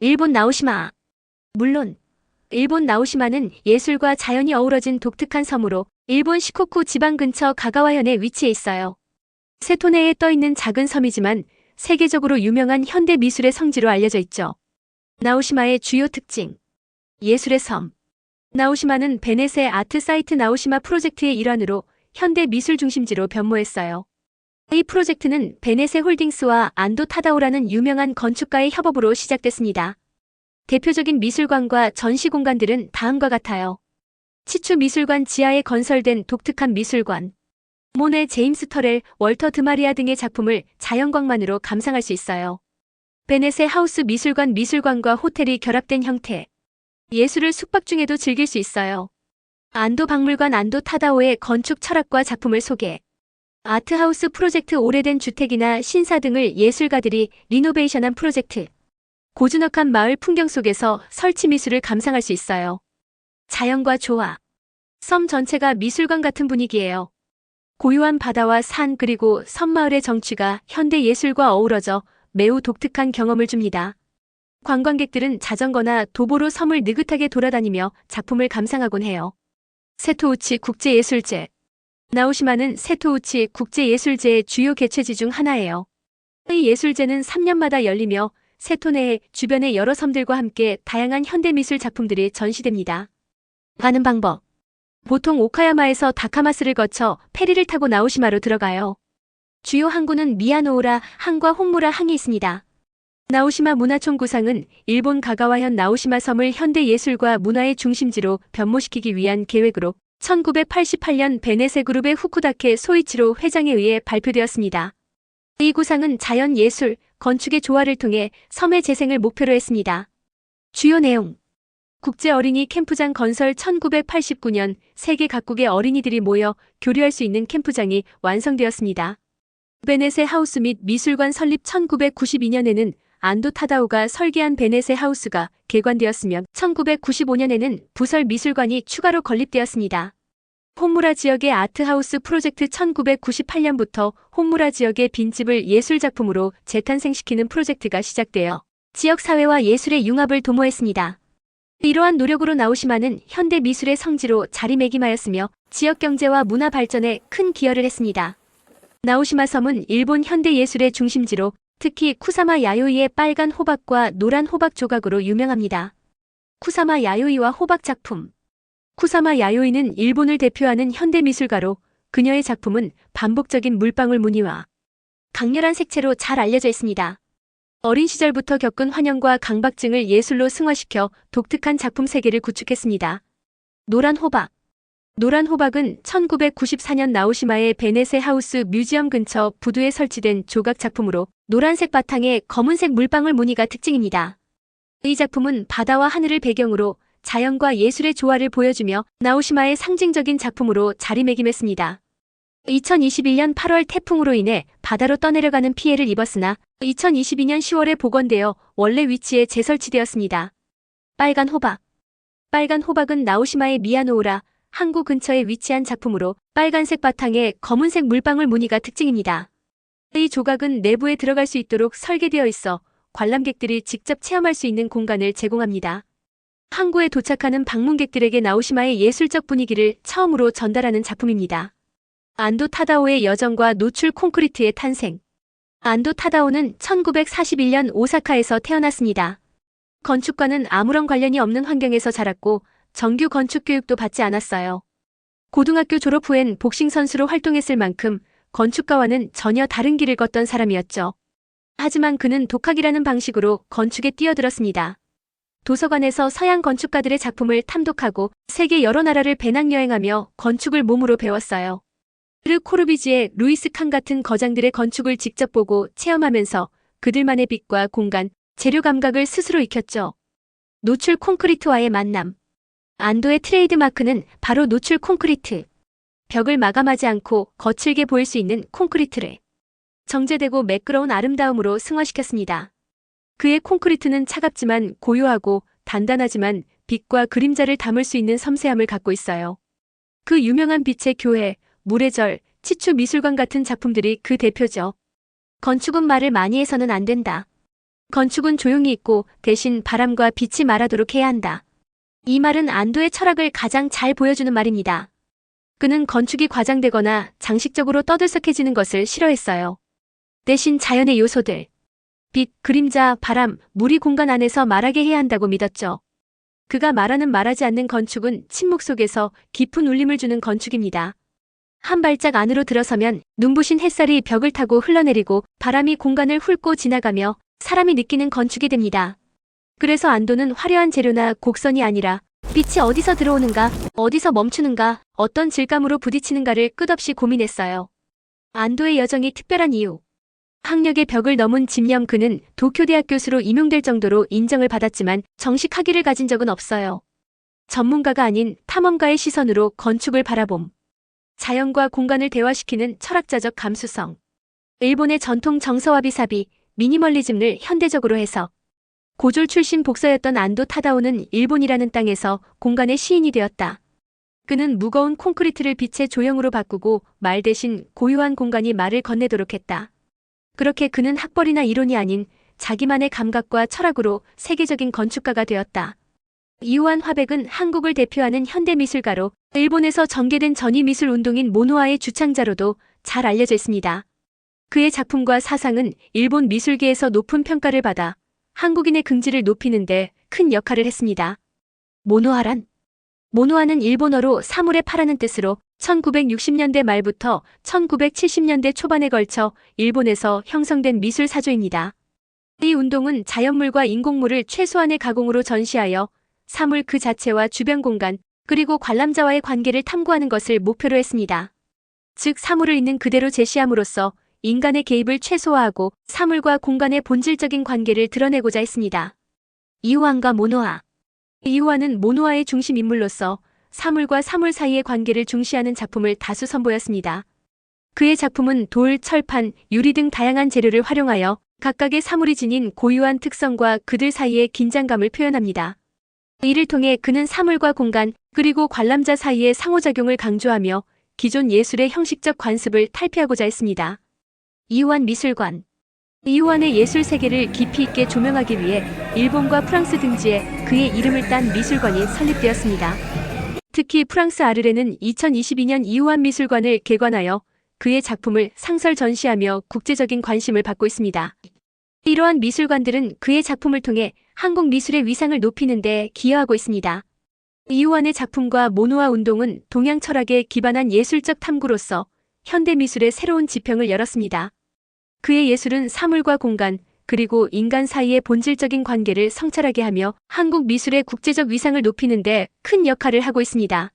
일본 나오시마. 물론 일본 나오시마는 예술과 자연이 어우러진 독특한 섬으로 일본 시코쿠 지방 근처 가가와현에 위치해 있어요. 세토네에 떠있는 작은 섬이지만 세계적으로 유명한 현대 미술의 성지로 알려져 있죠. 나오시마의 주요 특징. 예술의 섬. 나오시마는 베넷의 아트 사이트 나오시마 프로젝트의 일환으로 현대 미술 중심지로 변모했어요. 이 프로젝트는 베넷의 홀딩스와 안도 타다오라는 유명한 건축가의 협업으로 시작됐습니다. 대표적인 미술관과 전시 공간들은 다음과 같아요. 치추 미술관 지하에 건설된 독특한 미술관. 모네, 제임스 터렐, 월터 드마리아 등의 작품을 자연광만으로 감상할 수 있어요. 베넷의 하우스 미술관과 호텔이 결합된 형태. 예술을 숙박 중에도 즐길 수 있어요. 안도 박물관 안도 타다오의 건축 철학과 작품을 소개. 아트하우스 프로젝트 오래된 주택이나 신사 등을 예술가들이 리노베이션한 프로젝트. 고즈넉한 마을 풍경 속에서 설치 미술을 감상할 수 있어요. 자연과 조화. 섬 전체가 미술관 같은 분위기예요. 고요한 바다와 산 그리고 섬마을의 정취가 현대 예술과 어우러져 매우 독특한 경험을 줍니다. 관광객들은 자전거나 도보로 섬을 느긋하게 돌아다니며 작품을 감상하곤 해요. 세토우치 국제예술제. 나오시마는 세토우치 국제예술제의 주요 개최지 중 하나예요. 이 예술제는 3년마다 열리며 세토네의 주변의 여러 섬들과 함께 다양한 현대미술 작품들이 전시됩니다. 가는 방법. 보통 오카야마에서 다카마스를 거쳐 페리를 타고 나오시마로 들어가요. 주요 항구는 미야노우라 항과 혼무라 항이 있습니다. 나오시마 문화촌 구상은 일본 가가와현 나오시마 섬을 현대 예술과 문화의 중심지로 변모시키기 위한 계획으로 1988년 베네세 그룹의 후쿠다케 소이치로 회장에 의해 발표되었습니다. 이 구상은 자연 예술, 건축의 조화를 통해 섬의 재생을 목표로 했습니다. 주요 내용. 국제 어린이 캠프장 건설 1989년 세계 각국의 어린이들이 모여 교류할 수 있는 캠프장이 완성되었습니다. 베네세 하우스 및 미술관 설립 1992년에는 안도 타다오가 설계한 베네세 하우스가 개관되었으며 1995년에는 부설 미술관이 추가로 건립되었습니다. 혼무라 지역의 아트하우스 프로젝트 1998년부터 혼무라 지역의 빈집을 예술작품으로 재탄생시키는 프로젝트가 시작되어 지역사회와 예술의 융합을 도모했습니다. 이러한 노력으로 나오시마는 현대 미술의 성지로 자리매김하였으며 지역 경제와 문화 발전에 큰 기여를 했습니다. 나오시마 섬은 일본 현대 예술의 중심지로 특히 쿠사마 야요이의 빨간 호박과 노란 호박 조각으로 유명합니다. 쿠사마 야요이와 호박 작품. 쿠사마 야요이는 일본을 대표하는 현대미술가로 그녀의 작품은 반복적인 물방울 무늬와 강렬한 색채로 잘 알려져 있습니다. 어린 시절부터 겪은 환영과 강박증을 예술로 승화시켜 독특한 작품 세계를 구축했습니다. 노란 호박. 노란 호박은 1994년 나오시마의 베네세 하우스 뮤지엄 근처 부두에 설치된 조각 작품으로 노란색 바탕에 검은색 물방울 무늬가 특징입니다. 이 작품은 바다와 하늘을 배경으로 자연과 예술의 조화를 보여주며 나오시마의 상징적인 작품으로 자리매김했습니다. 2021년 8월 태풍으로 인해 바다로 떠내려가는 피해를 입었으나 2022년 10월에 복원되어 원래 위치에 재설치되었습니다. 빨간 호박. 빨간 호박은 나오시마의 미야노우라 항구 근처에 위치한 작품으로 빨간색 바탕에 검은색 물방울 무늬가 특징입니다. 이 조각은 내부에 들어갈 수 있도록 설계되어 있어 관람객들이 직접 체험할 수 있는 공간을 제공합니다. 항구에 도착하는 방문객들에게 나오시마의 예술적 분위기를 처음으로 전달하는 작품입니다. 안도 타다오의 여정과 노출 콘크리트의 탄생. 안도 타다오는 1941년 오사카에서 태어났습니다. 건축과는 아무런 관련이 없는 환경에서 자랐고 정규 건축 교육도 받지 않았어요. 고등학교 졸업 후엔 복싱 선수로 활동했을 만큼 건축가와는 전혀 다른 길을 걷던 사람이었죠. 하지만 그는 독학이라는 방식으로 건축에 뛰어들었습니다. 도서관에서 서양 건축가들의 작품을 탐독하고 세계 여러 나라를 배낭여행하며 건축을 몸으로 배웠어요. 르 코르비지에, 루이스 칸 같은 거장들의 건축을 직접 보고 체험하면서 그들만의 빛과 공간, 재료 감각을 스스로 익혔죠. 노출 콘크리트와의 만남. 안도의 트레이드 마크는 바로 노출 콘크리트. 벽을 마감하지 않고 거칠게 보일 수 있는 콘크리트를 정제되고 매끄러운 아름다움으로 승화시켰습니다. 그의 콘크리트는 차갑지만 고요하고 단단하지만 빛과 그림자를 담을 수 있는 섬세함을 갖고 있어요. 그 유명한 빛의 교회, 물의 절, 치추 미술관 같은 작품들이 그 대표죠. 건축은 말을 많이 해서는 안 된다. 건축은 조용히 있고 대신 바람과 빛이 말하도록 해야 한다. 이 말은 안도의 철학을 가장 잘 보여주는 말입니다. 그는 건축이 과장되거나 장식적으로 떠들썩해지는 것을 싫어했어요. 대신 자연의 요소들, 빛, 그림자, 바람, 물이 공간 안에서 말하게 해야 한다고 믿었죠. 그가 말하는 말하지 않는 건축은 침묵 속에서 깊은 울림을 주는 건축입니다. 한 발짝 안으로 들어서면 눈부신 햇살이 벽을 타고 흘러내리고 바람이 공간을 훑고 지나가며 사람이 느끼는 건축이 됩니다. 그래서 안도는 화려한 재료나 곡선이 아니라 빛이 어디서 들어오는가, 어디서 멈추는가, 어떤 질감으로 부딪히는가를 끝없이 고민했어요. 안도의 여정이 특별한 이유. 학력의 벽을 넘은 집념. 그는 도쿄대학 교수로 임용될 정도로 인정을 받았지만 정식 학위를 가진 적은 없어요. 전문가가 아닌 탐험가의 시선으로 건축을 바라봄. 자연과 공간을 대화시키는 철학자적 감수성. 일본의 전통 정서 와비사비, 미니멀리즘을 현대적으로 해석. 고졸 출신 복서였던 안도 타다오는 일본이라는 땅에서 공간의 시인이 되었다. 그는 무거운 콘크리트를 빛의 조형으로 바꾸고 말 대신 고요한 공간이 말을 건네도록 했다. 그렇게 그는 학벌이나 이론이 아닌 자기만의 감각과 철학으로 세계적인 건축가가 되었다. 이호환 화백은 한국을 대표하는 현대미술가로 일본에서 전개된 전위미술 운동인 모노아의 주창자로도 잘 알려져 있습니다. 그의 작품과 사상은 일본 미술계에서 높은 평가를 받아 한국인의 긍지를 높이는 데 큰 역할을 했습니다. 모노아란? 모노아는 일본어로 사물의 파라는 뜻으로 1960년대 말부터 1970년대 초반에 걸쳐 일본에서 형성된 미술 사조입니다. 이 운동은 자연물과 인공물을 최소한의 가공으로 전시하여 사물 그 자체와 주변 공간, 그리고 관람자와의 관계를 탐구하는 것을 목표로 했습니다. 즉 사물을 있는 그대로 제시함으로써 인간의 개입을 최소화하고 사물과 공간의 본질적인 관계를 드러내고자 했습니다. 이호환과 모노아. 이호환은 모노아의 중심 인물로서 사물과 사물 사이의 관계를 중시하는 작품을 다수 선보였습니다. 그의 작품은 돌, 철판, 유리 등 다양한 재료를 활용하여 각각의 사물이 지닌 고유한 특성과 그들 사이의 긴장감을 표현합니다. 이를 통해 그는 사물과 공간, 그리고 관람자 사이의 상호작용을 강조하며 기존 예술의 형식적 관습을 탈피하고자 했습니다. 이호환 미술관. 이호환의 예술 세계를 깊이 있게 조명하기 위해 일본과 프랑스 등지에 그의 이름을 딴 미술관이 설립되었습니다. 특히 프랑스 아르레는 2022년 이호환 미술관을 개관하여 그의 작품을 상설 전시하며 국제적인 관심을 받고 있습니다. 이러한 미술관들은 그의 작품을 통해 한국 미술의 위상을 높이는 데 기여하고 있습니다. 이호환의 작품과 모노아 운동은 동양 철학에 기반한 예술적 탐구로서 현대미술의 새로운 지평을 열었습니다. 그의 예술은 사물과 공간, 그리고 인간 사이의 본질적인 관계를 성찰하게 하며 한국 미술의 국제적 위상을 높이는 데 큰 역할을 하고 있습니다.